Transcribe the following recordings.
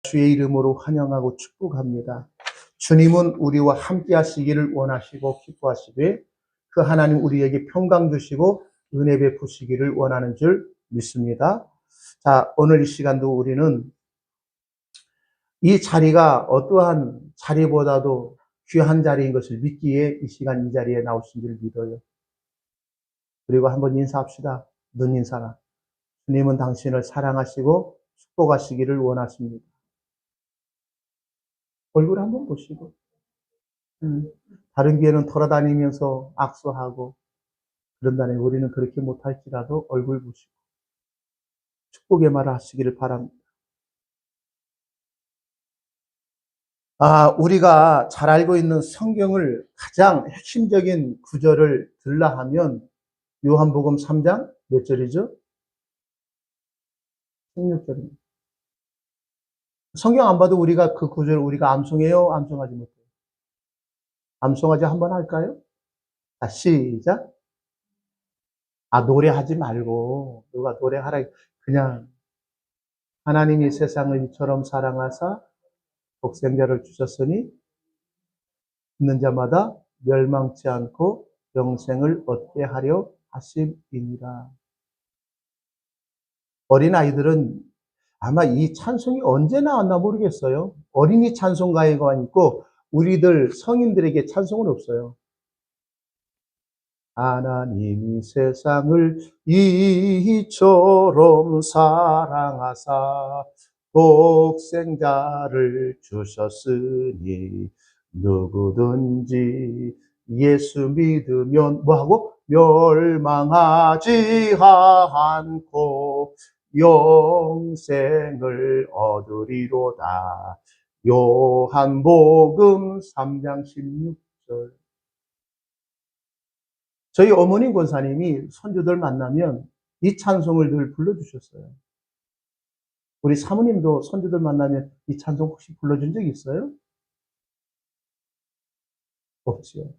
주의 이름으로 환영하고 축복합니다. 주님은 우리와 함께 하시기를 원하시고 기뻐하시되 그 하나님 우리에게 평강 주시고 은혜 베푸시기를 원하는 줄 믿습니다. 자, 오늘 이 시간도 우리는 이 자리가 어떠한 자리보다도 귀한 자리인 것을 믿기에 이 시간 이 자리에 나오신 줄 믿어요. 그리고 한번 인사합시다. 눈 인사라. 주님은 당신을 사랑하시고 축복하시기를 원하십니다. 얼굴 한번 보시고 다른 교회는 돌아다니면서 악수하고 그런다네. 우리는 그렇게 못할지라도 얼굴 보시고 축복의 말을 하시기를 바랍니다. 우리가 잘 알고 있는 성경을 가장 핵심적인 구절을 들라 하면 요한복음 3장 몇 절이죠? 16절입니다. 성경 안 봐도 우리가 그 구절을 우리가 암송해요? 암송하지 못해요? 암송하지 한번 할까요? 시작. 노래하지 말고 누가 노래하라. 그냥 하나님이 세상을 이처럼 사랑하사 독생자를 주셨으니 있는 자마다 멸망치 않고 영생을 얻게 하려 하심이니라. 어린아이들은 아마 이 찬송이 언제 나왔나 모르겠어요. 어린이 찬송가에만 있고 우리들 성인들에게 찬송은 없어요. 하나님이 세상을 이처럼 사랑하사 독생자를 주셨으니 누구든지 예수 믿으면 뭐하고? 멸망하지 않고 영생을 얻으리로다. 요한복음 3장 16절. 저희 어머님 권사님이 손주들 만나면 이 찬송을 늘 불러주셨어요. 우리 사모님도 손주들 만나면 이 찬송 혹시 불러준 적 있어요? 없지요.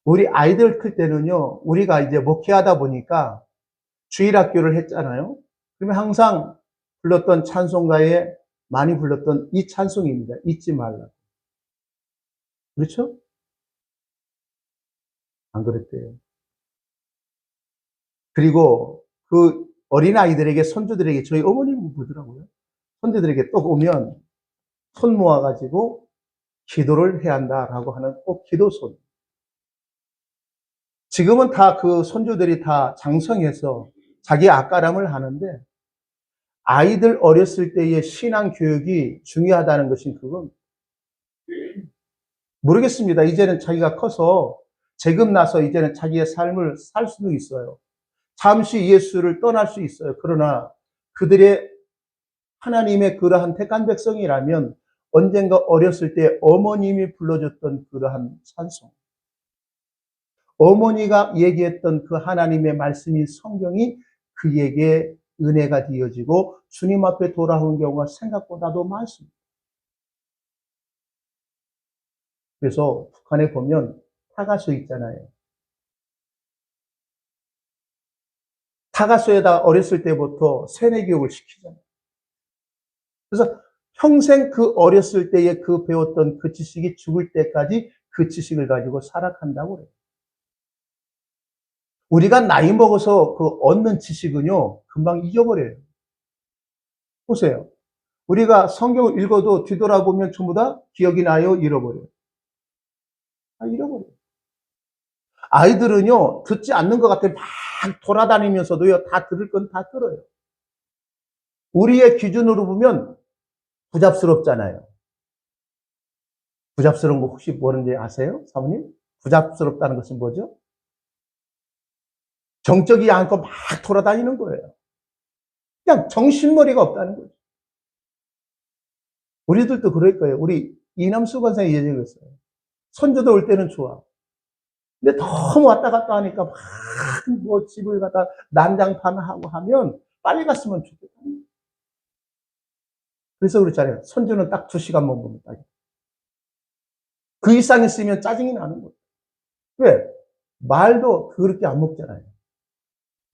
우리 아이들 클 때는요, 우리가 이제 목회하다 보니까 주일학교를 했잖아요. 그러면 항상 불렀던 찬송가에 많이 불렀던 이 찬송입니다. 잊지 말라. 그렇죠? 안 그랬대요. 그리고 그 어린아이들에게, 손주들에게 저희 어머님이 부르더라고요. 손주들에게 또 오면 손 모아가지고 기도를 해야 한다라고 하는 꼭 기도손. 지금은 다 그 손주들이 다 장성해서 자기 앞가람을 하는데 아이들 어렸을 때의 신앙 교육이 중요하다는 것인 그건 모르겠습니다. 이제는 자기가 커서 재금 나서 이제는 자기의 삶을 살 수도 있어요. 잠시 예수를 떠날 수 있어요. 그러나 그들의 하나님의 그러한 택한 백성이라면 언젠가 어렸을 때 어머님이 불러줬던 그러한 찬송, 어머니가 얘기했던 그 하나님의 말씀인 성경이 그에게 은혜가 되어지고 주님 앞에 돌아오는 경우가 생각보다도 많습니다. 그래서 북한에 보면 타가수 있잖아요. 타가수에다 어렸을 때부터 세뇌 교육을 시키잖아요. 그래서 평생 그 어렸을 때에 그 배웠던 그 지식이 죽을 때까지 그 지식을 가지고 살아간다고 그래요. 우리가 나이 먹어서 그 얻는 지식은요, 금방 잊어버려요. 보세요. 우리가 성경을 읽어도 뒤돌아보면 전부 다 기억이 나요? 잃어버려요? 잃어버려요. 아이들은요, 듣지 않는 것 같아요. 막 돌아다니면서도요, 다 들을 건 다 들어요. 우리의 기준으로 보면 부잡스럽잖아요. 부잡스러운 거 혹시 뭐는지 아세요? 사모님? 부잡스럽다는 것은 뭐죠? 정적이 않고 막 돌아다니는 거예요. 그냥 정신머리가 없다는 거죠. 우리들도 그럴 거예요. 우리 이남수 권사님이 예전에 그랬어요. 손주들 올 때는 좋아. 근데 너무 왔다 갔다 하니까 막 뭐 집을 갖다 난장판하고 하면 빨리 갔으면 좋겠다. 그래서 그렇잖아요. 손주는 딱 2시간만 보면 딱. 그 이상 있으면 짜증이 나는 거예요. 왜? 말도 그렇게 안 먹잖아요.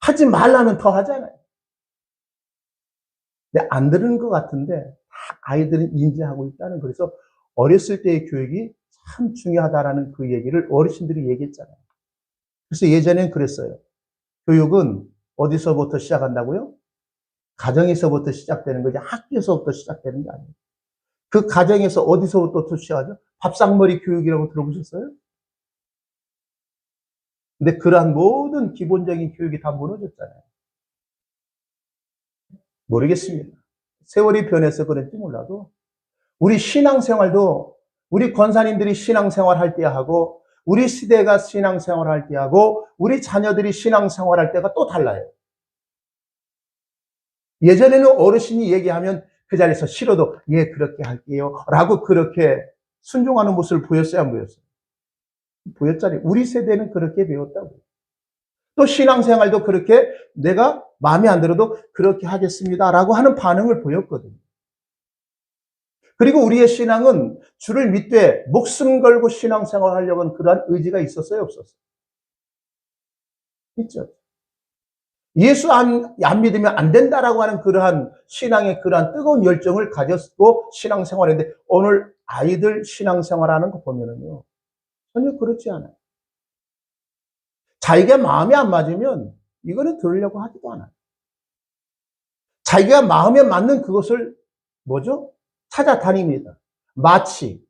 하지 말라면 더 하잖아요. 근데 안 들은 것 같은데 다 아이들은 인지하고 있다는, 그래서 어렸을 때의 교육이 참 중요하다라는 그 얘기를 어르신들이 얘기했잖아요. 그래서 예전엔 그랬어요. 교육은 어디서부터 시작한다고요? 가정에서부터 시작되는 거지 학교에서부터 시작되는 게 아니에요. 그 가정에서 어디서부터 시작하죠? 밥상머리 교육이라고 들어보셨어요? 근데 그러한 모든 기본적인 교육이 다 무너졌잖아요. 모르겠습니다. 세월이 변해서 그런지 몰라도 우리 신앙생활도 우리 권사님들이 신앙생활할 때 하고 우리 시대가 신앙생활할 때 하고 우리 자녀들이 신앙생활할 때가 또 달라요. 예전에는 어르신이 얘기하면 그 자리에서 싫어도 예 그렇게 할게요 라고 그렇게 순종하는 모습을 보였어요, 안 보였어요? 보였잖아요. 우리 세대는 그렇게 배웠다고요. 또 신앙생활도 그렇게 내가 마음에 안 들어도 그렇게 하겠습니다라고 하는 반응을 보였거든요. 그리고 우리의 신앙은 주를 믿되 목숨 걸고 신앙생활을 하려고 하는 그러한 의지가 있었어요, 없었어요? 있죠. 예수 안 믿으면 안 된다라고 하는 그러한 신앙의 그러한 뜨거운 열정을 가졌고 신앙생활했는데 오늘 아이들 신앙생활하는 거 보면은요, 전혀 그렇지 않아요. 자기가 마음에 안 맞으면 이거는 들으려고 하지도 않아요. 자기가 마음에 맞는 그것을 뭐죠? 찾아다닙니다. 마치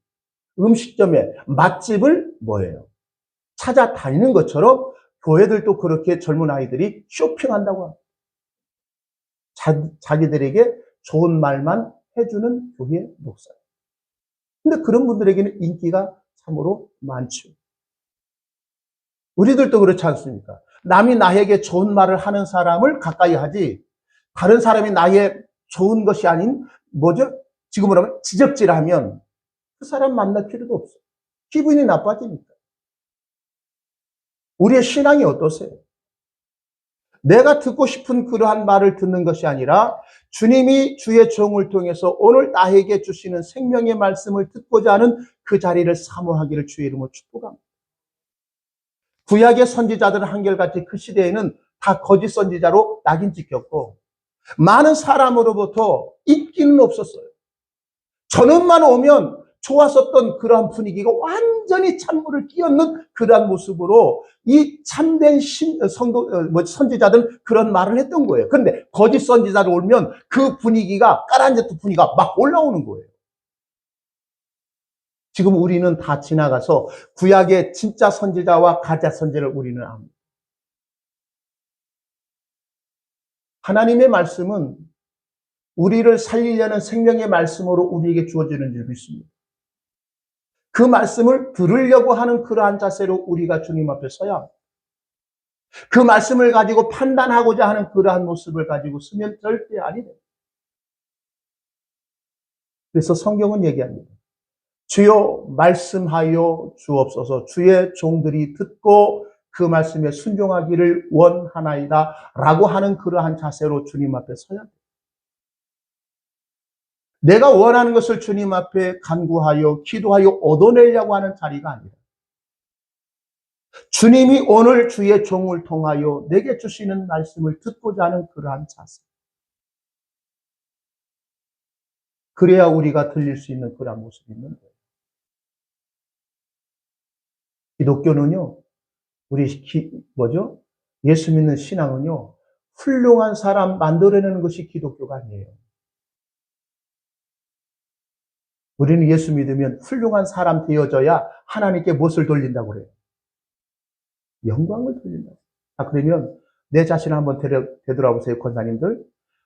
음식점에 맛집을 뭐예요? 찾아다니는 것처럼 교회들도 그렇게 젊은 아이들이 쇼핑한다고 합니다. 자기들에게 좋은 말만 해주는 교회 목사. 근데 그런 분들에게는 인기가 참으로 많죠. 우리들도 그렇지 않습니까? 남이 나에게 좋은 말을 하는 사람을 가까이 하지, 다른 사람이 나의 좋은 것이 아닌, 뭐죠? 지금으로 하면 지적질하면 그 사람 만날 필요도 없어요. 기분이 나빠지니까. 우리의 신앙이 어떠세요? 내가 듣고 싶은 그러한 말을 듣는 것이 아니라 주님이 주의 종을 통해서 오늘 나에게 주시는 생명의 말씀을 듣고자 하는 그 자리를 사모하기를 주의 이름으로 축복합니다. 구약의 선지자들은 한결같이 그 시대에는 다 거짓 선지자로 낙인 찍혔고 많은 사람으로부터 인기는 없었어요. 전원만 오면 좋았었던 그러한 분위기가 완전히 찬물을 끼얹는 그러한 모습으로 이 참된 선지자들은 그런 말을 했던 거예요. 그런데 거짓 선지자로 오면 그 분위기가 까란짓 분위기가 막 올라오는 거예요. 지금 우리는 다 지나가서 구약의 진짜 선지자와 가짜 선지자를 우리는 압니다. 하나님의 말씀은 우리를 살리려는 생명의 말씀으로 우리에게 주어지는 줄 믿습니다. 그 말씀을 들으려고 하는 그러한 자세로 우리가 주님 앞에 서야 합니다. 그 말씀을 가지고 판단하고자 하는 그러한 모습을 가지고 서면 절대 아니 됩니다. 그래서 성경은 얘기합니다. 주여 말씀하여 주옵소서. 주의 종들이 듣고 그 말씀에 순종하기를 원하나이다 라고 하는 그러한 자세로 주님 앞에 서야 합니다. 내가 원하는 것을 주님 앞에 간구하여 기도하여 얻어내려고 하는 자리가 아니라 주님이 오늘 주의 종을 통하여 내게 주시는 말씀을 듣고자 하는 그러한 자세. 그래야 우리가 들릴 수 있는 그러한 모습이 있는 거예요. 기독교는요, 뭐죠? 예수 믿는 신앙은요, 훌륭한 사람 만들어내는 것이 기독교가 아니에요. 우리는 예수 믿으면 훌륭한 사람 되어져야 하나님께 무엇을 돌린다고 그래요? 영광을 돌린다고. 그러면 내 자신을 한번 되돌아보세요, 권사님들.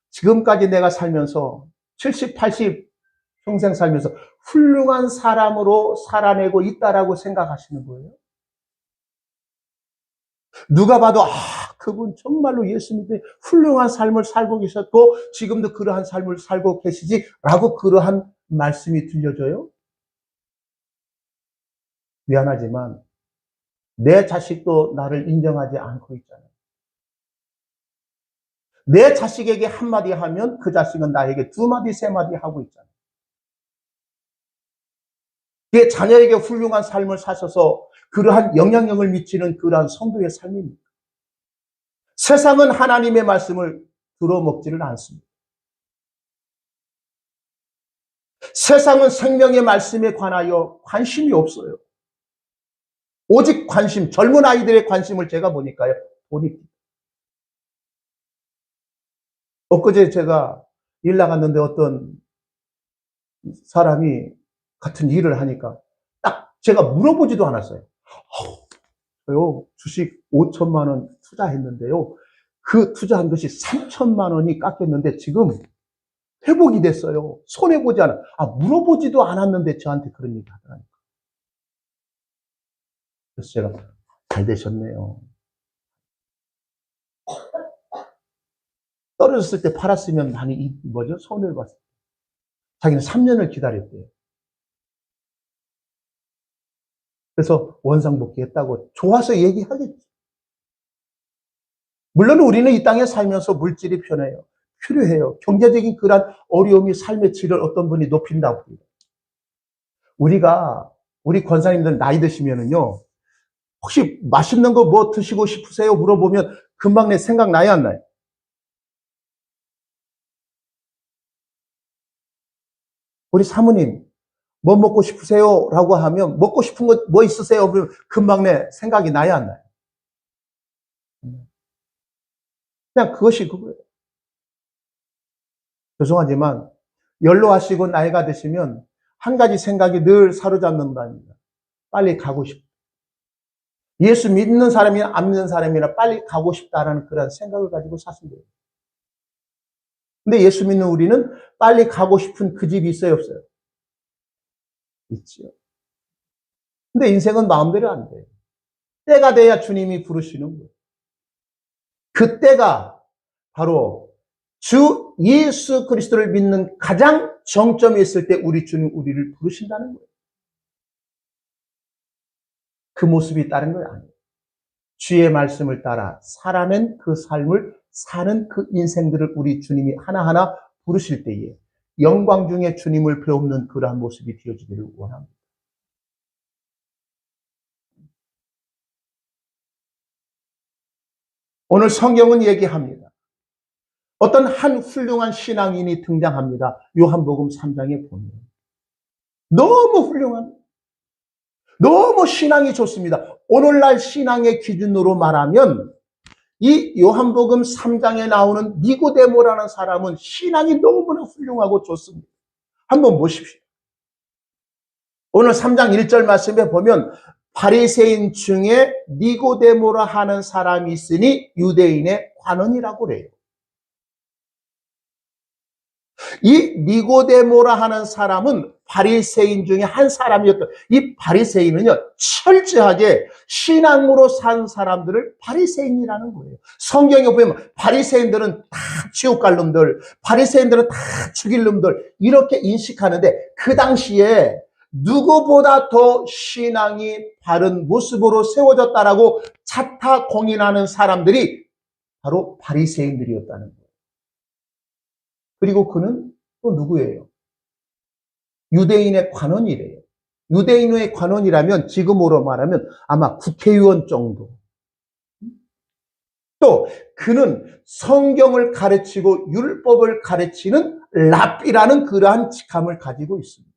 지금까지 내가 살면서 70, 80 평생 살면서 훌륭한 사람으로 살아내고 있다라고 생각하시는 거예요? 누가 봐도 그분 정말로 예수 믿는 훌륭한 삶을 살고 계셨고 지금도 그러한 삶을 살고 계시지라고 그러한 말씀이 들려져요? 미안하지만 내 자식도 나를 인정하지 않고 있잖아요. 내 자식에게 한마디 하면 그 자식은 나에게 두 마디, 세 마디 하고 있잖아요. 내 자녀에게 훌륭한 삶을 사셔서 그러한 영향력을 미치는 그러한 성도의 삶입니다. 세상은 하나님의 말씀을 들어먹지를 않습니다. 세상은 생명의 말씀에 관하여 관심이 없어요. 오직 관심, 젊은 아이들의 관심을 제가 보니까요, 돈이. 엊그제 제가 일 나갔는데 어떤 사람이 같은 일을 하니까 딱 제가 물어보지도 않았어요. 저요, 주식 5천만 원 투자했는데요. 그 투자한 것이 3천만 원이 깎였는데 지금 회복이 됐어요. 손해보지 않아. 물어보지도 않았는데 저한테 그런 얘기 하더라니까. 그래서 제가 잘 되셨네요. 떨어졌을 때 팔았으면 많이 손해를 봤어요. 자기는 3년을 기다렸대요. 그래서 원상복귀했다고 좋아서 얘기하겠지. 물론 우리는 이 땅에 살면서 물질이 필요해요. 경제적인 그런 어려움이 삶의 질을 어떤 분이 높인다고 해요. 우리 권사님들 나이 드시면은요, 혹시 맛있는 거 뭐 드시고 싶으세요? 물어보면 금방 내 생각나요, 안 나요? 우리 사모님, 뭐 먹고 싶으세요? 라고 하면 먹고 싶은 거 뭐 있으세요? 그러면 금방 내 생각이 나요, 안 나요? 그냥 그것이 그거예요. 죄송하지만 연로하시고 나이가 드시면 한 가지 생각이 늘 사로잡는답니다. 빨리 가고 싶다. 예수 믿는 사람이나 안 믿는 사람이나 빨리 가고 싶다라는 그런 생각을 가지고 사신대요. 근데 예수 믿는 우리는 빨리 가고 싶은 그 집이 있어요, 없어요? 있지요. 근데 인생은 마음대로 안 돼요. 때가 돼야 주님이 부르시는 거예요. 그 때가 바로 주 예수 그리스도를 믿는 가장 정점에 있을 때 우리 주님 우리를 부르신다는 거예요. 그 모습이 다른 건 아니에요. 주의 말씀을 따라 살아낸 그 삶을 사는 그 인생들을 우리 주님이 하나하나 부르실 때에 영광 중에 주님을 배우는 그러한 모습이 되어지기를 원합니다. 오늘 성경은 얘기합니다. 어떤 한 훌륭한 신앙인이 등장합니다. 요한복음 3장에 보면. 너무 훌륭합니다. 너무 신앙이 좋습니다. 오늘날 신앙의 기준으로 말하면 이 요한복음 3장에 나오는 니고데모라는 사람은 신앙이 너무나 훌륭하고 좋습니다. 한번 보십시오. 오늘 3장 1절 말씀에 보면 바리새인 중에 니고데모라 하는 사람이 있으니 유대인의 관원이라고 그래요. 이 니고데모라 하는 사람은 바리새인 중에 한 사람이었던, 이 바리새인은요 철저하게 신앙으로 산 사람들을 바리새인이라는 거예요. 성경에 보면 바리새인들은 다 지옥 갈 놈들, 바리새인들은 다 죽일 놈들 이렇게 인식하는데 그 당시에 누구보다 더 신앙이 바른 모습으로 세워졌다라고 자타 공인하는 사람들이 바로 바리새인들이었다는 거예요. 그리고 그는 또 누구예요? 유대인의 관원이래요. 유대인의 관원이라면 지금으로 말하면 아마 국회의원 정도. 또 그는 성경을 가르치고 율법을 가르치는 랍비라는 그러한 직함을 가지고 있습니다.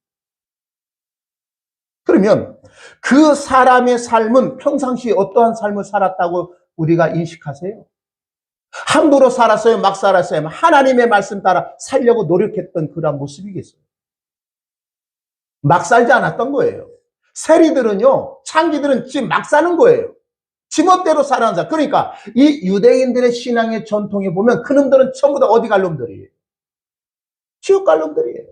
그러면 그 사람의 삶은 평상시에 어떠한 삶을 살았다고 우리가 인식하세요? 함부로 살았어요? 막 살았어요? 하나님의 말씀 따라 살려고 노력했던 그런 모습이겠어요? 막 살지 않았던 거예요. 세리들은요, 창기들은 지금 막 사는 거예요. 지멋대로 살아가는 자. 그러니까 이 유대인들의 신앙의 전통에 보면 그놈들은 전부 다 어디 갈 놈들이에요? 지옥 갈 놈들이에요.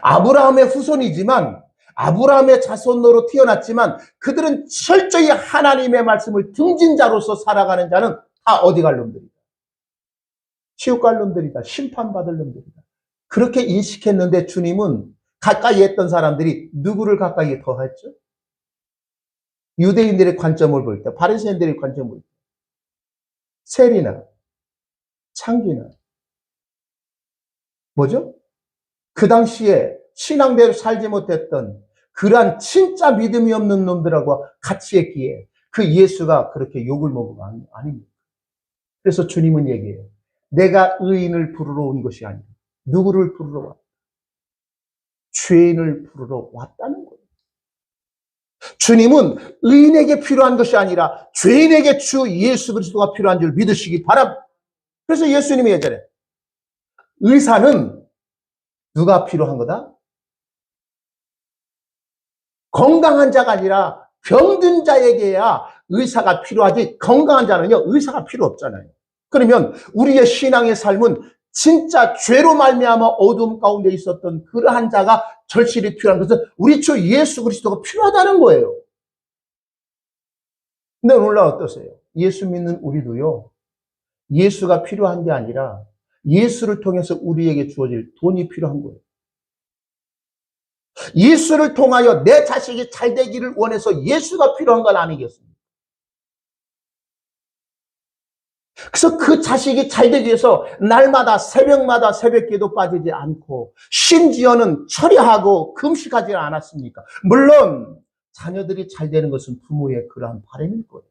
아브라함의 후손이지만 아브라함의 자손으로 태어났지만 그들은 철저히 하나님의 말씀을 등진 자로서 살아가는 자는 다 어디 갈 놈들이다. 지옥 갈 놈들이다. 심판받을 놈들이다. 그렇게 인식했는데 주님은 가까이 했던 사람들이 누구를 가까이 더 했죠? 유대인들의 관점을 볼 때, 바리새인들의 관점을 볼 때, 세리나 창기나 뭐죠? 그 당시에 신앙대로 살지 못했던 그러한 진짜 믿음이 없는 놈들하고 같이 했기에 그 예수가 그렇게 욕을 먹은 거 아닙니다. 그래서 주님은 얘기해요. 내가 의인을 부르러 온 것이 아니라 누구를 부르러 왔다. 죄인을 부르러 왔다는 거예요. 주님은 의인에게 필요한 것이 아니라 죄인에게 주 예수 그리스도가 필요한 줄 믿으시기 바랍니다. 그래서 예수님이 예전에 의사는 누가 필요한 거다? 건강한 자가 아니라 병든 자에게야 의사가 필요하지, 건강한 자는요 의사가 필요 없잖아요. 그러면 우리의 신앙의 삶은 진짜 죄로 말미암아 어두움 가운데 있었던 그러한 자가 절실히 필요한 것은 우리 주 예수 그리스도가 필요하다는 거예요. 근데 오늘날 어떠세요? 예수 믿는 우리도요, 예수가 필요한 게 아니라 예수를 통해서 우리에게 주어질 돈이 필요한 거예요. 예수를 통하여 내 자식이 잘 되기를 원해서 예수가 필요한 건 아니겠습니까? 그래서 그 자식이 잘 되기 위해서 날마다 새벽마다 새벽기도 빠지지 않고 심지어는 철야하고 금식하지 않았습니까? 물론 자녀들이 잘 되는 것은 부모의 그러한 바람일 거예요.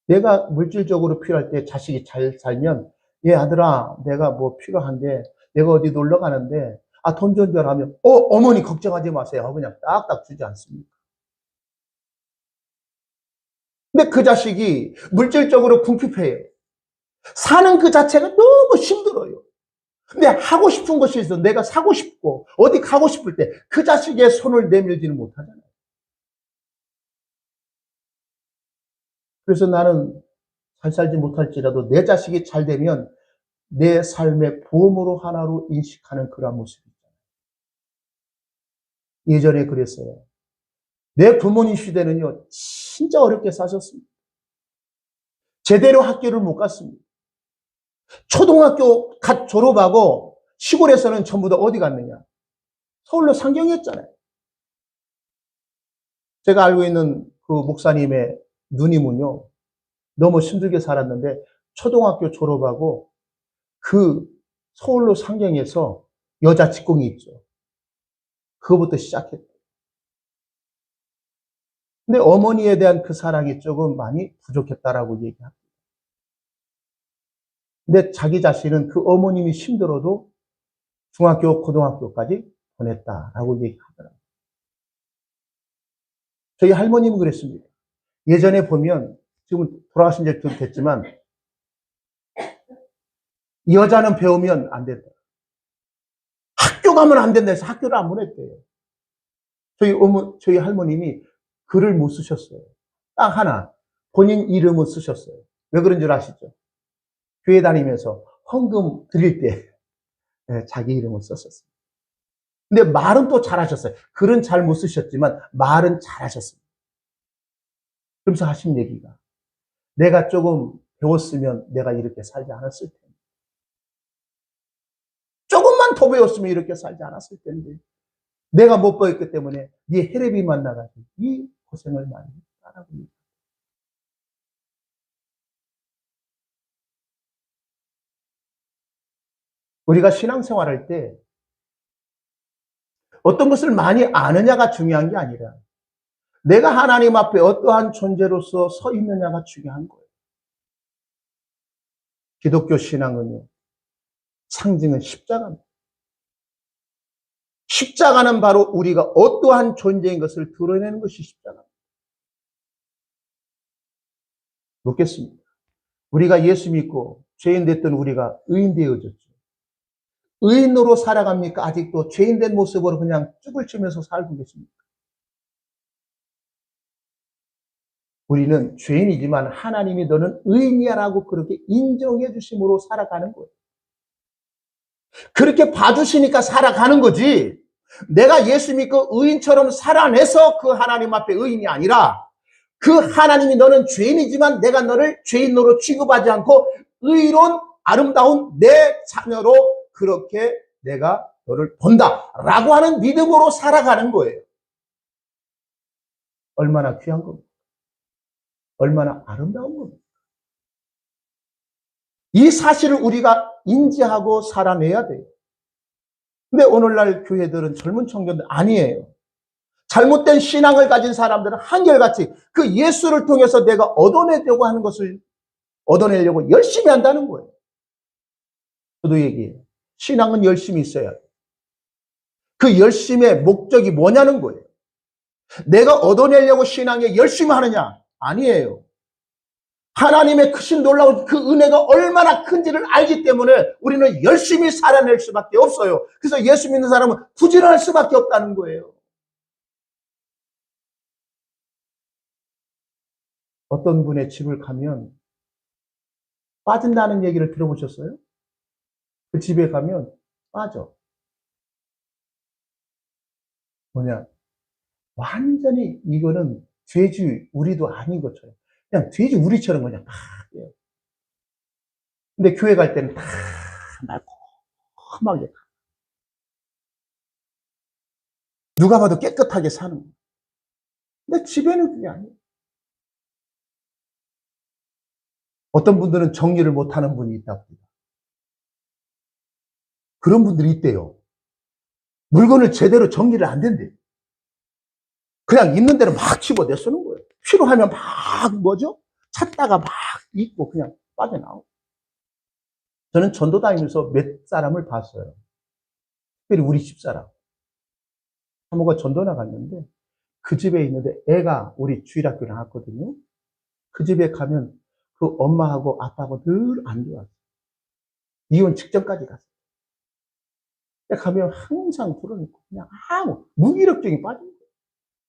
내가 물질적으로 필요할 때 자식이 잘 살면, 예 아들아 내가 뭐 필요한데 내가 어디 놀러 가는데 돈 좀 줘라 하면 어머니 걱정하지 마세요 하고 그냥 딱딱 주지 않습니까? 근데 그 자식이 물질적으로 궁핍해요. 사는 그 자체가 너무 힘들어요. 근데 하고 싶은 것이 있어. 내가 사고 싶고 어디 가고 싶을 때 그 자식의 손을 내밀지는 못하잖아요. 그래서 나는 잘 살지 못할지라도 내 자식이 잘 되면 내 삶의 보험으로 하나로 인식하는 그런 모습이 있잖아요. 예전에 그랬어요. 내 부모님 시대는요 진짜 어렵게 사셨습니다. 제대로 학교를 못 갔습니다. 초등학교 갓 졸업하고 시골에서는 전부 다 어디 갔느냐? 서울로 상경했잖아요. 제가 알고 있는 그 목사님의 누님은요, 너무 힘들게 살았는데 초등학교 졸업하고 그 서울로 상경해서 여자 직공이 있죠. 그거부터 시작했대요. 근데 어머니에 대한 그 사랑이 조금 많이 부족했다라고 얘기합니다. 근데 자기 자신은 그 어머님이 힘들어도 중학교, 고등학교까지 보냈다라고 얘기하더라고요. 저희 할머님은 그랬습니다. 예전에 보면, 지금 돌아가신 지 좀 됐지만, 여자는 배우면 안 된다. 학교 가면 안 된다 해서 학교를 안 보냈대요. 저희 할머님이 글을 못 쓰셨어요. 딱 하나, 본인 이름을 쓰셨어요. 왜 그런 줄 아시죠? 교회 다니면서 헌금 드릴 때 자기 이름을 썼었어요. 근데 말은 또 잘하셨어요. 글은 잘 못 쓰셨지만 말은 잘하셨습니다. 그러면서 하신 얘기가, 내가 조금 배웠으면 내가 이렇게 살지 않았을 텐데, 조금만 더 배웠으면 이렇게 살지 않았을 텐데, 내가 못 배웠기 때문에 네 헬레비 만나가지고 이 고생을 많이 했다라고 얘기합니다. 우리가 신앙생활할 때 어떤 것을 많이 아느냐가 중요한 게 아니라 내가 하나님 앞에 어떠한 존재로서 서 있느냐가 중요한 거예요. 기독교 신앙은요, 상징은 십자가입니다. 십자가는 바로 우리가 어떠한 존재인 것을 드러내는 것이 십자가입니다. 묻겠습니다. 우리가 예수 믿고 죄인 됐던 우리가 의인 되어졌죠. 의인으로 살아갑니까? 아직도 죄인 된 모습으로 그냥 쭈글 치면서 살고 계십니까? 우리는 죄인이지만 하나님이 너는 의인이야 라고 그렇게 인정해 주심으로 살아가는 거예요. 그렇게 봐주시니까 살아가는 거지, 내가 예수 믿고 의인처럼 살아내서 그 하나님 앞에 의인이 아니라 그 하나님이 너는 죄인이지만 내가 너를 죄인으로 취급하지 않고 의로운 아름다운 내 자녀로 그렇게 내가 너를 본다라고 하는 믿음으로 살아가는 거예요. 얼마나 귀한 겁니까? 얼마나 아름다운 겁니까? 이 사실을 우리가 인지하고 살아내야 돼요. 근데 오늘날 교회들은 젊은 청년들 아니에요. 잘못된 신앙을 가진 사람들은 한결같이 그 예수를 통해서 내가 얻어내려고 하는 것을 얻어내려고 열심히 한다는 거예요. 저도 얘기해요. 신앙은 열심이 있어야 돼. 그 열심의 목적이 뭐냐는 거예요. 내가 얻어내려고 신앙에 열심히 하느냐? 아니에요. 하나님의 크신 놀라운 그 은혜가 얼마나 큰지를 알기 때문에 우리는 열심히 살아낼 수밖에 없어요. 그래서 예수 믿는 사람은 부지런할 수밖에 없다는 거예요. 어떤 분의 집을 가면 빠진다는 얘기를 들어보셨어요? 그 집에 가면 빠져. 뭐냐? 완전히 이거는 돼지 우리도 아닌 것처럼 그냥 돼지 우리처럼 그냥 막 해요. 근데 교회 갈 때는 다 말끔하게 누가 봐도 깨끗하게 사는 거예요. 근데 집에는 그게 아니에요. 어떤 분들은 정리를 못하는 분이 있다고 합니다. 그런 분들이 있대요. 물건을 제대로 정리를 안 된대요. 그냥 있는 대로 막 집어내 쓰는 거예요. 필요하면 막 뭐죠? 찾다가 막 잊고 그냥 빠져나오고. 저는 전도 다니면서 몇 사람을 봤어요. 특별히 우리 집사람. 사모가 전도 나갔는데 그 집에 있는데 애가 우리 주일학교 나왔거든요. 그 집에 가면 그 엄마하고 아빠하고 늘 안 좋았어요. 이혼 직전까지 갔어요. 가면 항상 불어넣고 그냥 아무 무기력증이 빠진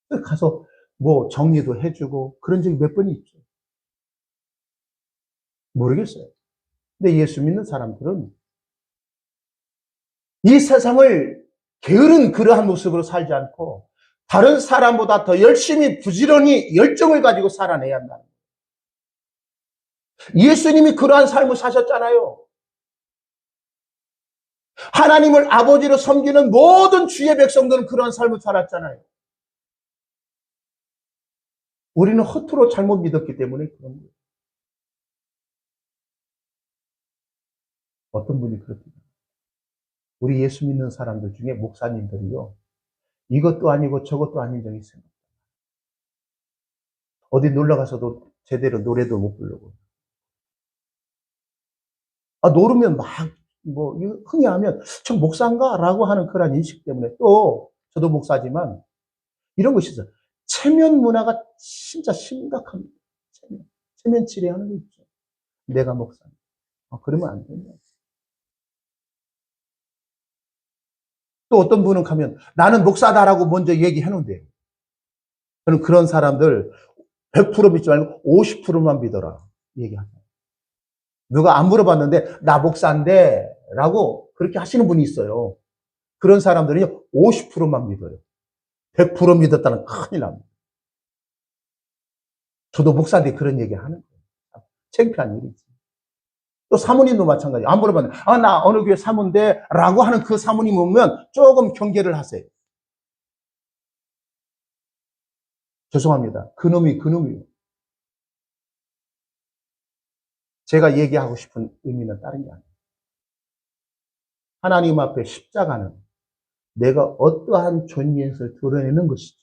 거예요. 가서 뭐 정리도 해주고 그런 적이 몇 번 있죠. 모르겠어요. 근데 예수 믿는 사람들은 이 세상을 게으른 그러한 모습으로 살지 않고 다른 사람보다 더 열심히 부지런히 열정을 가지고 살아내야 한다는 거예요. 예수님이 그러한 삶을 사셨잖아요. 하나님을 아버지로 섬기는 모든 주의 백성들은 그러한 삶을 살았잖아요. 우리는 허투루 잘못 믿었기 때문에 그런 거예요. 어떤 분이 그렇습니다. 우리 예수 믿는 사람들 중에 목사님들이요. 이것도 아니고 저것도 아닌 적이 있어요. 어디 놀러 가서도 제대로 노래도 못 부르고. 노르면 막, 흥이 하면, 저 목사인가? 라고 하는 그런 인식 때문에 또, 저도 목사지만, 이런 것이 있어요. 체면 문화가 진짜 심각합니다. 체면 치레하는 거 있죠. 내가 목사입니다. 그러면 안 된다. 또 어떤 분은 가면, 나는 목사다라고 먼저 얘기해 놓은대요. 저는 그런 사람들 100% 믿지 말고 50%만 믿어라. 얘기하죠. 누가 안 물어봤는데, 나 목사인데, 라고 그렇게 하시는 분이 있어요. 그런 사람들은요, 50%만 믿어요. 100% 믿었다는 큰일 납니다. 저도 목사인데 그런 얘기 하는 거예요. 창피한 일이지. 또 사모님도 마찬가지예요. 안 물어봤는데, 나 어느 교회 사모인데, 라고 하는 그 사모님 오면 조금 경계를 하세요. 죄송합니다. 그놈이요. 제가 얘기하고 싶은 의미는 다른 게 아니에요. 하나님 앞에 십자가는 내가 어떠한 존재에서 드러내는 것이지.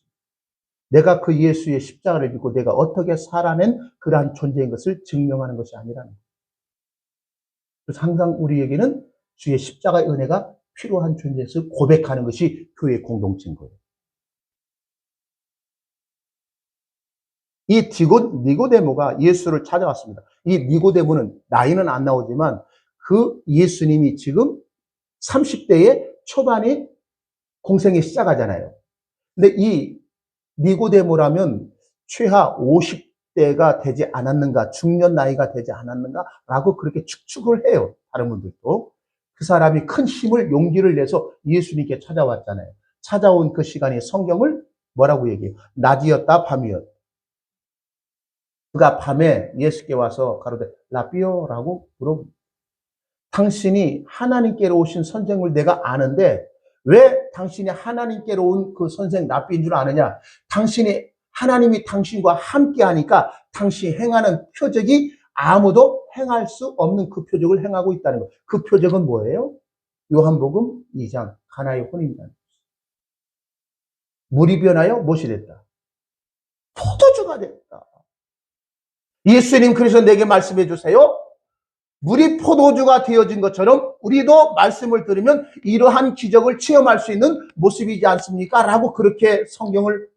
내가 그 예수의 십자가를 믿고 내가 어떻게 살아낸 그러한 존재인 것을 증명하는 것이 아니라는 거예요. 그래서 항상 우리에게는 주의 십자가의 은혜가 필요한 존재에서 고백하는 것이 교회 공동체인 거예요. 이 니고데모가 예수를 찾아왔습니다. 이 니고데모는 나이는 안 나오지만 그 예수님이 지금 30대의 초반에 공생에 시작하잖아요. 근데 이 니고데모라면 최하 50대가 되지 않았는가, 중년 나이가 되지 않았는가라고 그렇게 추측을 해요. 다른 분들도. 그 사람이 큰 힘을, 용기를 내서 예수님께 찾아왔잖아요. 찾아온 그 시간에 성경을 뭐라고 얘기해요? 낮이었다, 밤이었다. 그가 밤에 예수께 와서 가로되 라비오라고 물어봅니다. 당신이 하나님께로 오신 선생을 내가 아는데 왜 당신이 하나님께로 온 그 선생 라비인 줄 아느냐? 하나님이 당신과 함께 하니까 당신이 행하는 표적이 아무도 행할 수 없는 그 표적을 행하고 있다는 거예요. 그 표적은 뭐예요? 요한복음 2장 가나의 혼인잔. 물이 변하여 무엇이 됐다? 포도주가 됐다. 예수님 그래서 내게 말씀해 주세요. 물이 포도주가 되어진 것처럼 우리도 말씀을 들으면 이러한 기적을 체험할 수 있는 모습이지 않습니까? 라고 그렇게 성경을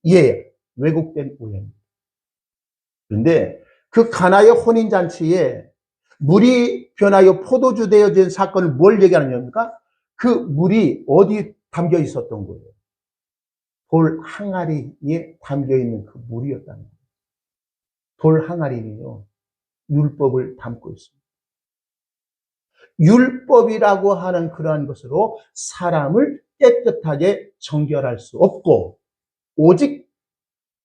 이해해요. 왜곡된 오해입니다. 그런데 그 가나의 혼인잔치에 물이 변하여 포도주 되어진 사건을 뭘 얘기하는 겁니까? 그 물이 어디 담겨 있었던 거예요? 돌 항아리에 담겨 있는 그 물이었다는 거예요. 돌 항아리는요, 율법을 담고 있습니다. 율법이라고 하는 그러한 것으로 사람을 깨끗하게 정결할 수 없고, 오직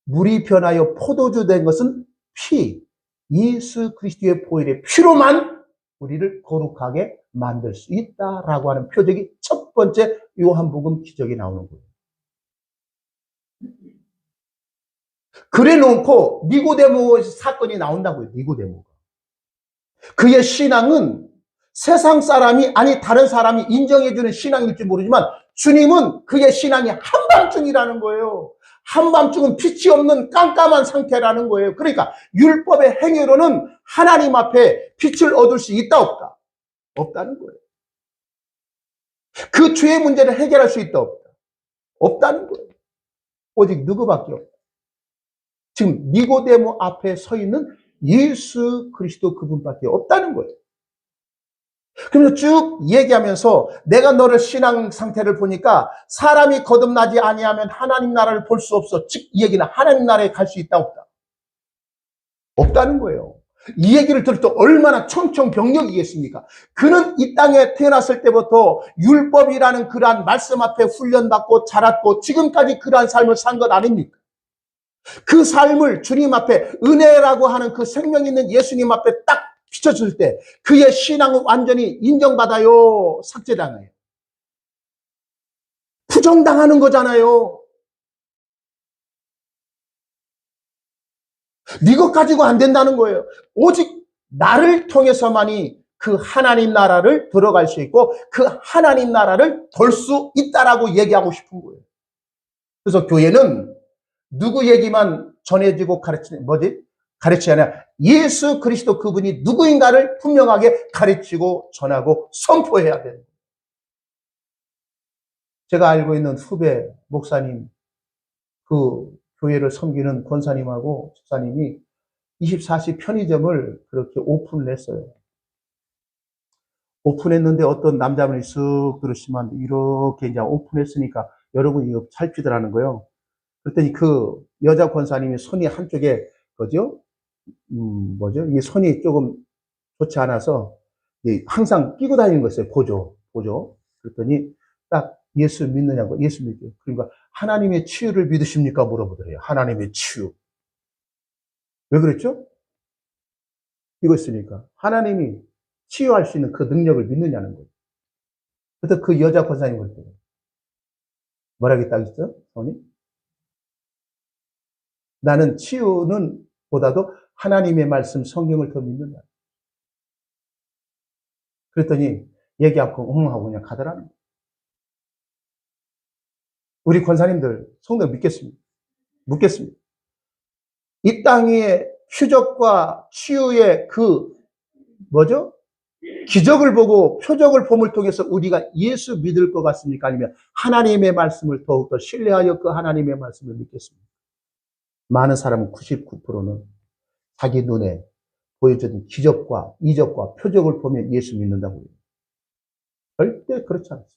물이 변하여 포도주 된 것은 피, 예수 그리스도의 보혈의 피로만 우리를 거룩하게 만들 수 있다라고 하는 표적이 첫 번째 요한복음 기적이 나오는 거예요. 그래 놓고 니고데모 사건이 나온다고요. 니고데모가. 그의 신앙은 세상 사람이 아니 다른 사람이 인정해주는 신앙일지 모르지만 주님은 그의 신앙이 한밤중이라는 거예요. 한밤중은 빛이 없는 깜깜한 상태라는 거예요. 그러니까 율법의 행위로는 하나님 앞에 빛을 얻을 수 있다 없다? 없다는 거예요. 그 죄의 문제를 해결할 수 있다 없다? 없다는 거예요. 오직 누구밖에 없다. 지금 니고데모 앞에 서 있는 예수 그리스도 그분밖에 없다는 거예요. 그러면서 쭉 얘기하면서 내가 너를 신앙 상태를 보니까 사람이 거듭나지 아니하면 하나님 나라를 볼 수 없어. 즉 이 얘기는 하나님 나라에 갈 수 있다 없다? 없다는 거예요. 이 얘기를 들을 때 얼마나 청청병력이겠습니까? 그는 이 땅에 태어났을 때부터 율법이라는 그러한 말씀 앞에 훈련받고 자랐고 지금까지 그러한 삶을 산 것 아닙니까? 그 삶을 주님 앞에 은혜라고 하는 그 생명 있는 예수님 앞에 딱 비춰줄 때 그의 신앙은 완전히 인정받아요? 삭제당해요? 부정당하는 거잖아요. 네 것 가지고 안 된다는 거예요. 오직 나를 통해서만이 그 하나님 나라를 들어갈 수 있고 그 하나님 나라를 돌 수 있다라고 얘기하고 싶은 거예요. 그래서 교회는 누구 얘기만 전해지고 가르치지 않아요. 예수 그리스도 그분이 누구인가를 분명하게 가르치고 전하고 선포해야 돼요. 제가 알고 있는 후배 목사님, 그 교회를 섬기는 권사님하고 집사님이 24시 편의점을 그렇게 오픈을 했어요. 오픈했는데 어떤 남자분이 쓱 들으시면 이렇게 이제 오픈했으니까 여러분이 이거 살피더라는 거예요. 그랬더니 그 여자 권사님이 손이 한쪽에 이 손이 조금 좋지 않아서 항상 끼고 다니는 거였어요. 보조. 그랬더니 딱 예수 믿느냐고, 예수 믿죠. 그러니까 하나님의 치유를 믿으십니까? 물어보더래요. 하나님의 치유. 왜 그랬죠? 이거 있으니까. 하나님이 치유할 수 있는 그 능력을 믿느냐는 거예요. 그래서 그 여자 권사님 그랬더니 뭐라고 딱 있어? 손이? 나는 치유는 보다도 하나님의 말씀 성경을 더 믿는다. 그랬더니 얘기 않고 응 하고 그냥 가더라는 거예요. 우리 권사님들 성경 믿겠습니다. 묻겠습니다. 이 땅의 표적과 치유의 기적을 보고 표적을 봄을 통해서 우리가 예수 믿을 것 같습니까? 아니면 하나님의 말씀을 더욱더 신뢰하여 그 하나님의 말씀을 믿겠습니까? 많은 사람은 99%는 자기 눈에 보여주는 기적과 이적과 표적을 보면 예수 믿는다고 해요. 절대 그렇지 않습니다.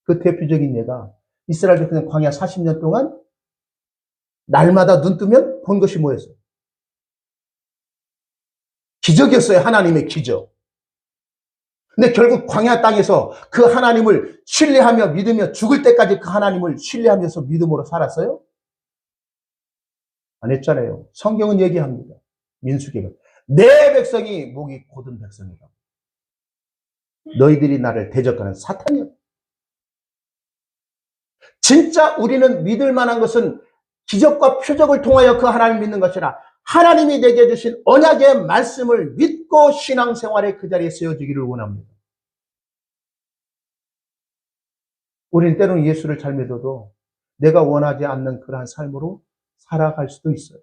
그 대표적인 예가 이스라엘 백성 광야 40년 동안 날마다 눈 뜨면 본 것이 뭐였어요? 기적이었어요. 하나님의 기적. 근데 결국 광야 땅에서 그 하나님을 신뢰하며 믿으며 죽을 때까지 그 하나님을 신뢰하면서 믿음으로 살았어요? 안 했잖아요. 성경은 얘기합니다. 민수기는 내 백성이 목이 곧은 백성이다. 너희들이 나를 대적하는 사탄이야. 진짜 우리는 믿을 만한 것은 기적과 표적을 통하여 그 하나님을 믿는 것이라 하나님이 내게 주신 언약의 말씀을 믿고 신앙생활의 그 자리에 세워지기를 원합니다. 우리는 때로는 예수를 잘 믿어도 내가 원하지 않는 그러한 삶으로 살아갈 수도 있어요.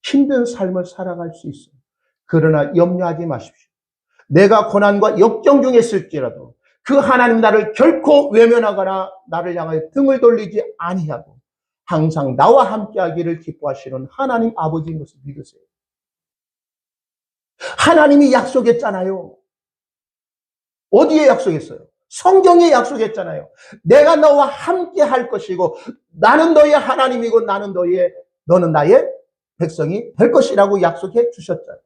힘든 삶을 살아갈 수 있어요. 그러나 염려하지 마십시오. 내가 고난과 역경 중에 있을지라도 그 하나님 나를 결코 외면하거나 나를 향하여 등을 돌리지 아니하고 항상 나와 함께하기를 기뻐하시는 하나님 아버지인 것을 믿으세요. 하나님이 약속했잖아요. 어디에 약속했어요? 성경에 약속했잖아요. 내가 너와 함께 할 것이고 나는 너의 하나님이고 너는 나의 백성이 될 것이라고 약속해 주셨잖아요.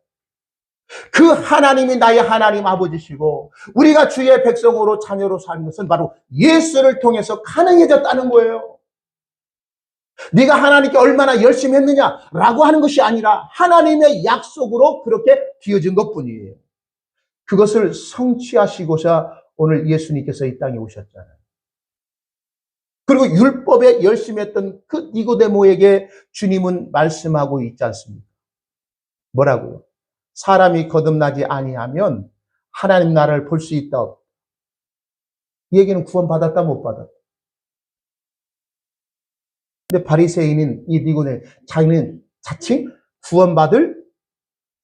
그 하나님이 나의 하나님 아버지시고 우리가 주의 백성으로 자녀로 사는 것은 바로 예수를 통해서 가능해졌다는 거예요. 네가 하나님께 얼마나 열심히 했느냐라고 하는 것이 아니라 하나님의 약속으로 그렇게 되어진 것뿐이에요. 그것을 성취하시고자 오늘 예수님께서 이 땅에 오셨잖아요. 그리고 율법에 열심히 했던 그 니고데모에게 주님은 말씀하고 있지 않습니까? 뭐라고요? 사람이 거듭나지 아니하면 하나님 나라를 볼 수 있다. 이 얘기는 구원받았다 못 받았다. 근데 바리새인인 이 니고데모 자기는 자칭 구원받을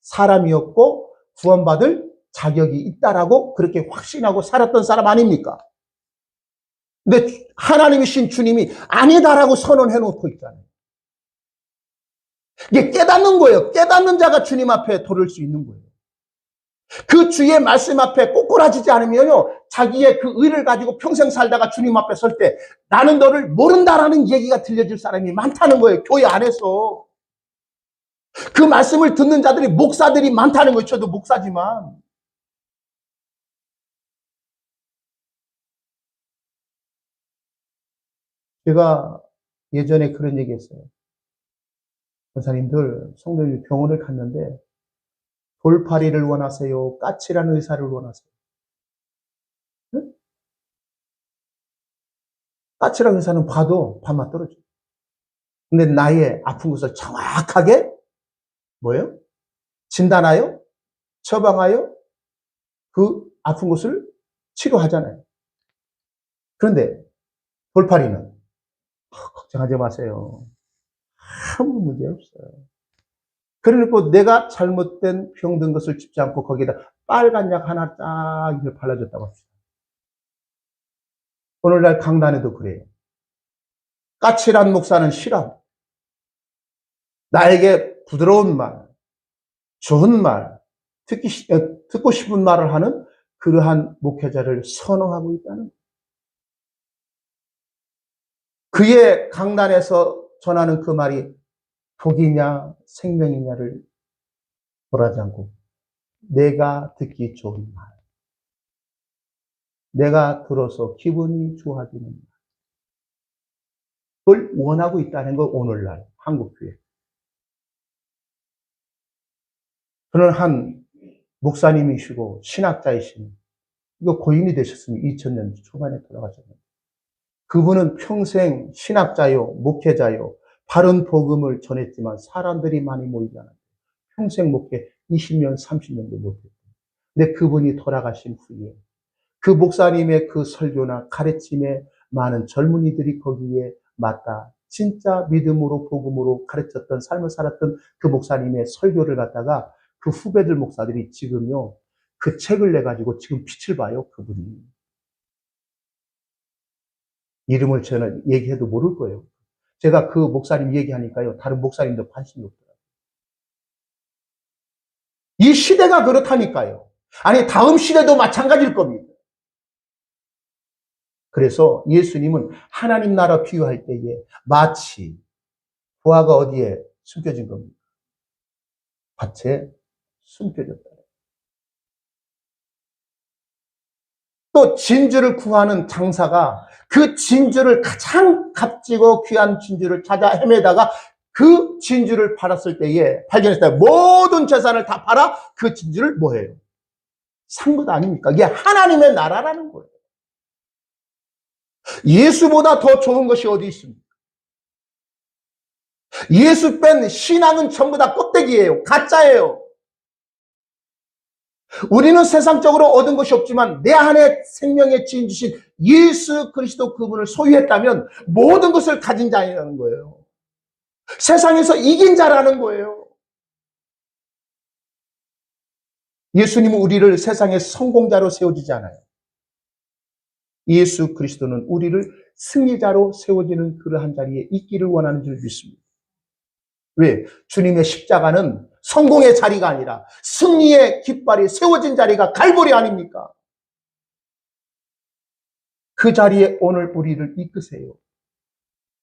사람이었고 구원받을 자격이 있다라고 그렇게 확신하고 살았던 사람 아닙니까? 근데 하나님이신 주님이 아니다라고 선언해 놓고 있잖아요. 이게 깨닫는 거예요. 깨닫는 자가 주님 앞에 도를 수 있는 거예요. 그 주의 말씀 앞에 꼬꾸라지지 않으면요, 자기의 그 의를 가지고 평생 살다가 주님 앞에 설 때 나는 너를 모른다라는 얘기가 들려질 사람이 많다는 거예요. 교회 안에서. 그 말씀을 듣는 자들이 목사들이 많다는 거예요. 저도 목사지만. 제가 예전에 그런 얘기 했어요. 권사님들, 성도님 병원을 갔는데 돌파리를 원하세요? 까칠한 의사를 원하세요? 응? 까칠한 의사는 봐도 밥맛 떨어져요. 근데 나의 아픈 것을 정확하게 뭐예요? 진단하여 처방하여 그 아픈 것을 치료하잖아요. 그런데 돌파리는 걱정하지 마세요. 아무 문제 없어요. 그러니까 내가 잘못된 병든 것을 짚지 않고 거기에다 빨간 약 하나 딱 발라줬다고 합시다. 오늘날 강단에도 그래요. 까칠한 목사는 싫어. 나에게 부드러운 말, 좋은 말, 듣고 싶은 말을 하는 그러한 목회자를 선호하고 있다는 거예요. 그의 강단에서 전하는 그 말이 복이냐 생명이냐를 보라지 않고 내가 듣기 좋은 말, 내가 들어서 기분이 좋아지는 말, 그걸 원하고 있다는 거 오늘날 한국교회. 저는 한 목사님이시고 신학자이신, 이거 고인이 되셨으면 2000년 초반에 돌아가셨는데 그분은 평생 신학자요, 목회자요, 바른 복음을 전했지만 사람들이 많이 모이지 않았어요. 평생 목회 20년, 30년도 못했어요. 근데 그분이 돌아가신 후에 그 목사님의 그 설교나 가르침에 많은 젊은이들이 거기에 맞다. 진짜 믿음으로 복음으로 가르쳤던 삶을 살았던 그 목사님의 설교를 갖다가 그 후배들 목사들이 지금요, 그 책을 내가지고 지금 빛을 봐요, 그분이. 이름을 저는 얘기해도 모를 거예요. 제가 그 목사님 얘기하니까요, 다른 목사님도 관심이 없더라고요. 이 시대가 그렇다니까요. 아니, 다음 시대도 마찬가지일 겁니다. 그래서 예수님은 하나님 나라 비유할 때에 마치 부화가 어디에 숨겨진 겁니까? 밭에 숨겨졌다. 또 진주를 구하는 장사가 그 진주를 가장 값지고 귀한 진주를 찾아 헤매다가 그 진주를 팔았을 때에 발견했을 때 모든 재산을 다 팔아 그 진주를 뭐해요? 산 것 아닙니까? 이게 하나님의 나라라는 거예요. 예수보다 더 좋은 것이 어디 있습니까? 예수 뺀 신앙은 전부 다 껍데기예요. 가짜예요. 우리는 세상적으로 얻은 것이 없지만 내 안에 생명의 지인 주신 예수 그리스도 그분을 소유했다면 모든 것을 가진 자라는 거예요. 세상에서 이긴 자라는 거예요. 예수님은 우리를 세상의 성공자로 세워지지 않아요. 예수 그리스도는 우리를 승리자로 세워지는 그러한 자리에 있기를 원하는 줄 믿습니다. 왜? 주님의 십자가는 성공의 자리가 아니라 승리의 깃발이 세워진 자리가 갈보리 아닙니까? 그 자리에 오늘 우리를 이끄세요.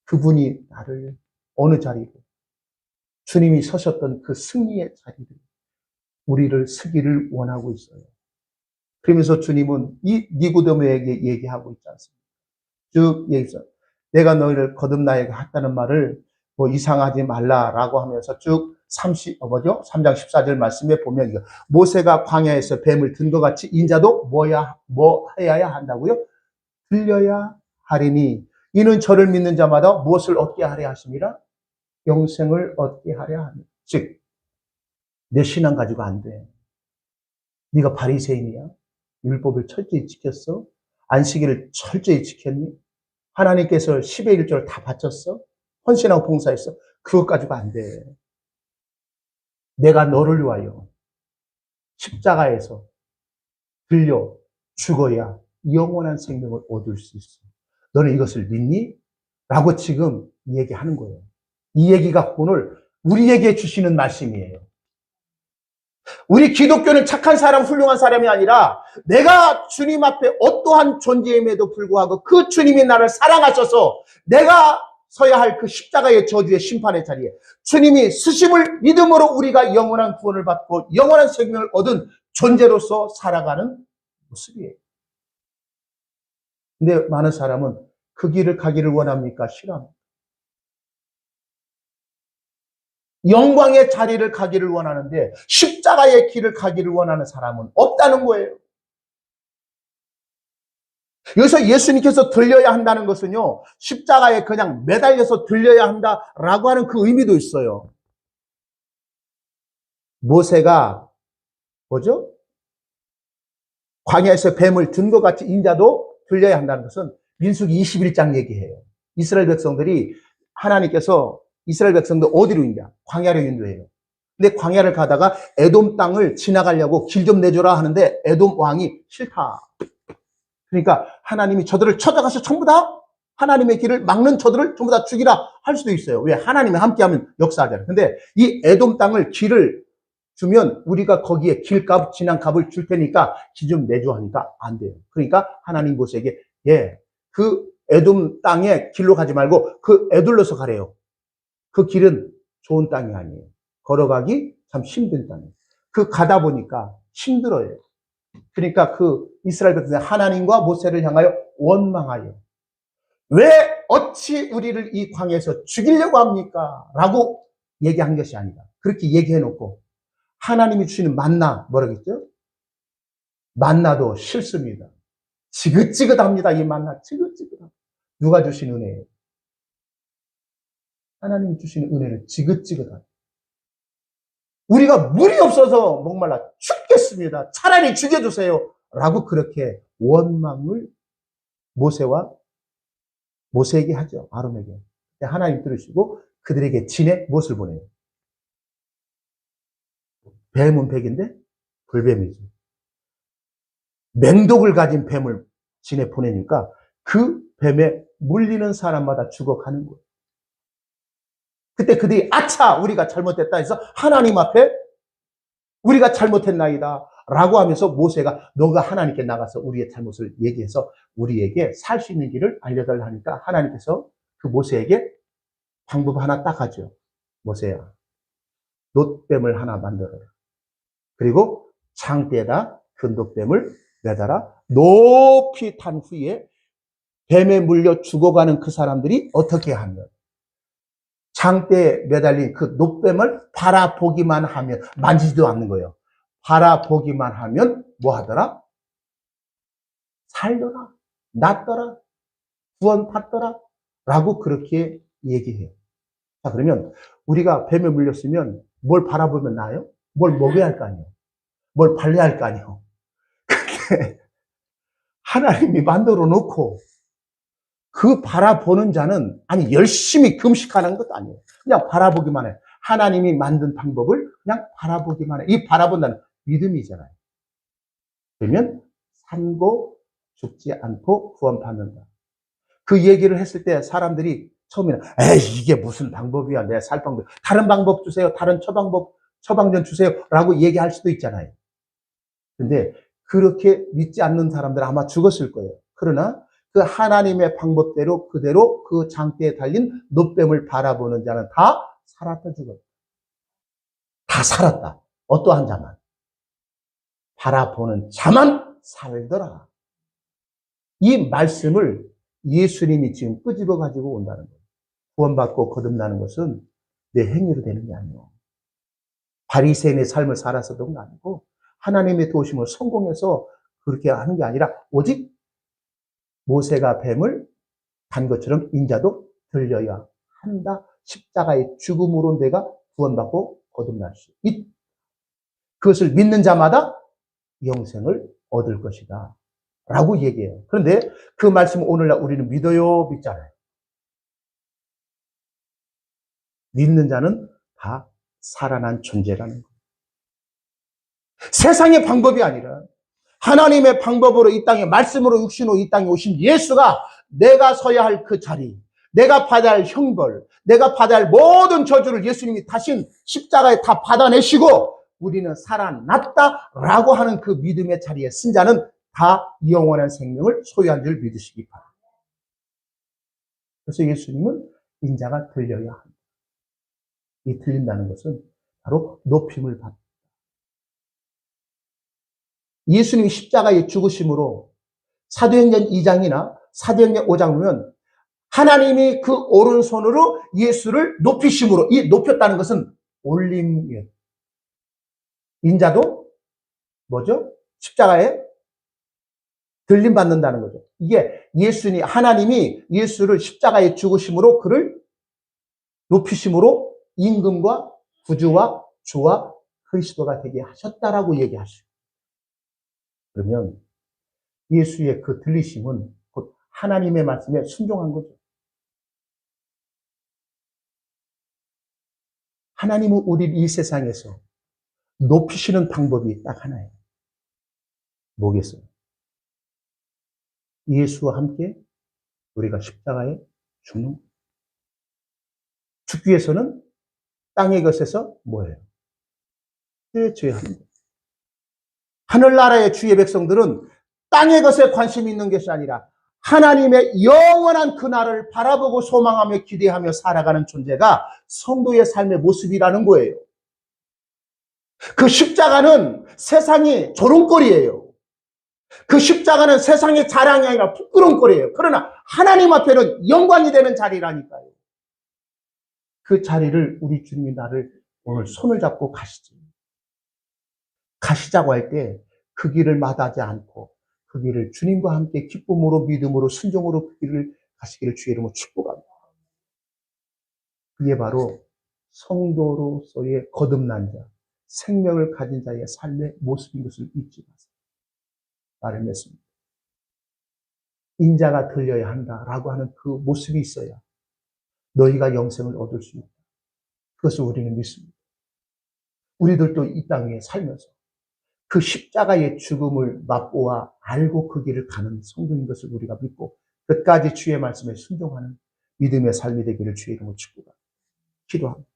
그분이 나를 어느 자리로, 주님이 서셨던 그 승리의 자리를 우리를 서기를 원하고 있어요. 그러면서 주님은 이 니고데모에게 얘기하고 있지 않습니까? 쭉 얘기해서 내가 너희를 거듭나게 했다는 말을 뭐 이상하지 말라라고 하면서 쭉 3장 14절 말씀에 보면 모세가 광야에서 뱀을 든 것 같이 인자도 뭐 해야 한다고요? 들려야 하리니 이는 저를 믿는 자마다 무엇을 얻게 하려 하심이라? 영생을 얻게 하려 합니다. 즉, 내 신앙 가지고 안 돼. 네가 바리새인이야? 율법을 철저히 지켰어? 안식일을 철저히 지켰니? 하나님께서 10의 1조를 다 바쳤어? 헌신하고 봉사했어? 그것 가지고 안 돼. 내가 너를 위하여 십자가에서 들려 죽어야 영원한 생명을 얻을 수 있어. 너는 이것을 믿니? 라고 지금 얘기하는 거예요. 이 얘기가 오늘 우리에게 주시는 말씀이에요. 우리 기독교는 착한 사람, 훌륭한 사람이 아니라 내가 주님 앞에 어떠한 존재임에도 불구하고 그 주님이 나를 사랑하셔서 내가 서야 할 그 십자가의 저주의 심판의 자리에 주님이 쓰심을 믿음으로 우리가 영원한 구원을 받고 영원한 생명을 얻은 존재로서 살아가는 모습이에요. 근데 많은 사람은 그 길을 가기를 원합니까? 싫어합니까? 영광의 자리를 가기를 원하는데 십자가의 길을 가기를 원하는 사람은 없다는 거예요. 여기서 예수님께서 들려야 한다는 것은요, 십자가에 그냥 매달려서 들려야 한다라고 하는 그 의미도 있어요. 모세가 뭐죠? 광야에서 뱀을 든 것 같이 인자도 들려야 한다는 것은 민수기 21장 얘기해요. 이스라엘 백성들이 하나님께서 이스라엘 백성들 어디로 인도해요? 광야로 인도해요. 근데 광야를 가다가 에돔 땅을 지나가려고 길 좀 내줘라 하는데 에돔 왕이 싫다. 그러니까 하나님이 저들을 쳐들어가서 전부 다 하나님의 길을 막는 저들을 전부 다 죽이라 할 수도 있어요. 왜? 하나님이 함께하면 역사하잖아요. 근데 이 에돔 땅을 길을 주면 우리가 거기에 길값, 지난값을 줄 테니까 길 좀 내줘 하니까 안 돼요. 그러니까 하나님 모세에게 그 에돔 땅에 길로 가지 말고 그 에둘러서 가래요. 그 길은 좋은 땅이 아니에요. 걸어가기 참 힘든 땅이에요. 그 가다 보니까 힘들어요. 그러니까 그 이스라엘 백성이 하나님과 모세를 향하여 원망하여 왜 어찌 우리를 이 광야에서 죽이려고 합니까? 라고 얘기한 것이 아니다. 그렇게 얘기해놓고 하나님이 주시는 만나 뭐라겠죠? 만나도 싫습니다. 지긋지긋합니다. 이 만나 지긋지긋합니다. 누가 주신 은혜예요? 하나님 주시는 은혜는 지긋지긋하다. 우리가 물이 없어서 목말라 죽겠습니다. 차라리 죽여주세요. 라고 그렇게 원망을 모세에게 하죠. 아론에게. 하나님 들으시고 그들에게 진에 무엇을 보내요? 뱀은 백인데 불뱀이죠. 맹독을 가진 뱀을 진에 보내니까 그 뱀에 물리는 사람마다 죽어가는 거예요. 그때 그들이 아차 우리가 잘못했다 해서 하나님 앞에 우리가 잘못했나이다 라고 하면서 모세가 너가 하나님께 나가서 우리의 잘못을 얘기해서 우리에게 살 수 있는 길을 알려달라 하니까 하나님께서 그 모세에게 방법 하나 딱 하죠. 모세야 놋뱀을 하나 만들어라. 그리고 장대에다 그 놋뱀을 매달아 높이 탄 후에 뱀에 물려 죽어가는 그 사람들이 어떻게 하면 장대에 매달린 그 놋뱀을 바라보기만 하면 만지지도 않는 거예요. 바라보기만 하면 뭐 하더라? 살더라, 낫더라, 구원 받더라 라고 그렇게 얘기해요. 자, 그러면 우리가 뱀에 물렸으면 뭘 바라보면 나아요? 뭘 먹여야 할 거 아니에요? 뭘 발려야 할 거 아니에요? 그게 하나님이 만들어 놓고 그 바라보는 자는 아니 열심히 금식하는 것도 아니에요. 그냥 바라보기만 해요. 하나님이 만든 방법을 그냥 바라보기만 해요. 이 바라본다는 믿음이잖아요. 그러면 살고 죽지 않고 구원받는다. 그 얘기를 했을 때 사람들이 처음에는 에이 이게 무슨 방법이야. 내 살 방법. 다른 방법 주세요. 다른 처방전 주세요. 라고 얘기할 수도 있잖아요. 근데 그렇게 믿지 않는 사람들은 아마 죽었을 거예요. 그러나 그 하나님의 방법대로 그대로 그 장대에 달린 노뱀을 바라보는 자는 다 살았다 죽었다. 다 살았다. 어떠한 자만. 바라보는 자만 살더라. 이 말씀을 예수님이 지금 끄집어 가지고 온다는 거예요. 구원받고 거듭나는 것은 내 행위로 되는 게 아니에요. 바리새인의 삶을 살아서도 아니고 하나님의 도우심을 성공해서 그렇게 하는 게 아니라 오직 모세가 뱀을 단 것처럼 인자도 들려야 한다. 십자가의 죽음으로 내가 구원받고 거듭날 수 있다. 그것을 믿는 자마다 영생을 얻을 것이다. 라고 얘기해요. 그런데 그 말씀을 오늘날 우리는 믿어요, 믿잖아요. 믿는 자는 다 살아난 존재라는 거예요. 세상의 방법이 아니라 하나님의 방법으로 이 땅에 말씀으로 육신으로 이 땅에 오신 예수가 내가 서야 할 그 자리, 내가 받아야 할 형벌, 내가 받아야 할 모든 저주를 예수님이 다신 십자가에 다 받아내시고 우리는 살아났다라고 하는 그 믿음의 자리에 쓴 자는 다 영원한 생명을 소유한 줄 믿으시기 바랍니다. 그래서 예수님은 인자가 들려야 합니다. 이 들린다는 것은 바로 높임을 받다. 예수님이 십자가에 죽으심으로 사도행전 2장이나 사도행전 5장 보면 하나님이 그 오른손으로 예수를 높이심으로, 이 높였다는 것은 올림이에요. 인자도 뭐죠? 십자가에 들림받는다는 거죠. 이게 하나님이 예수를 십자가에 죽으심으로 그를 높이심으로 임금과 구주와 주와 그리스도가 되게 하셨다라고 얘기하시고. 그러면 예수의 그 들리심은 곧 하나님의 말씀에 순종한 거죠. 하나님은 우리를 이 세상에서 높이시는 방법이 딱 하나예요. 뭐겠어요? 예수와 함께 우리가 십자가에 죽는 거예요. 죽기 위해서는 땅의 것에서 뭐예요? 죄야 합니다. 하늘나라의 주의 백성들은 땅의 것에 관심이 있는 것이 아니라 하나님의 영원한 그날을 바라보고 소망하며 기대하며 살아가는 존재가 성도의 삶의 모습이라는 거예요. 그 십자가는 세상이 조롱거리예요. 그 십자가는 세상의 자랑이 아니라 부끄러움거리예요. 그러나 하나님 앞에는 영광이 되는 자리라니까요. 그 자리를 우리 주님이 나를 오늘 손을 잡고 가시자고 할 때 그 길을 마다하지 않고 그 길을 주님과 함께 기쁨으로 믿음으로 순종으로 그 길을 가시기를 주의 이름으로 축복합니다. 그게 바로 성도로서의 거듭난 자, 생명을 가진 자의 삶의 모습인 것을 잊지 마세요. 말을 맺습니다. 인자가 들려야 한다라고 하는 그 모습이 있어야 너희가 영생을 얻을 수 있다. 그것을 우리는 믿습니다. 우리들도 이 땅에 살면서 그 십자가의 죽음을 맛보아 알고 그 길을 가는 성도인 것을 우리가 믿고 끝까지 주의 말씀에 순종하는 믿음의 삶이 되기를 주의 이름으로 축복합니다. 기도합니다.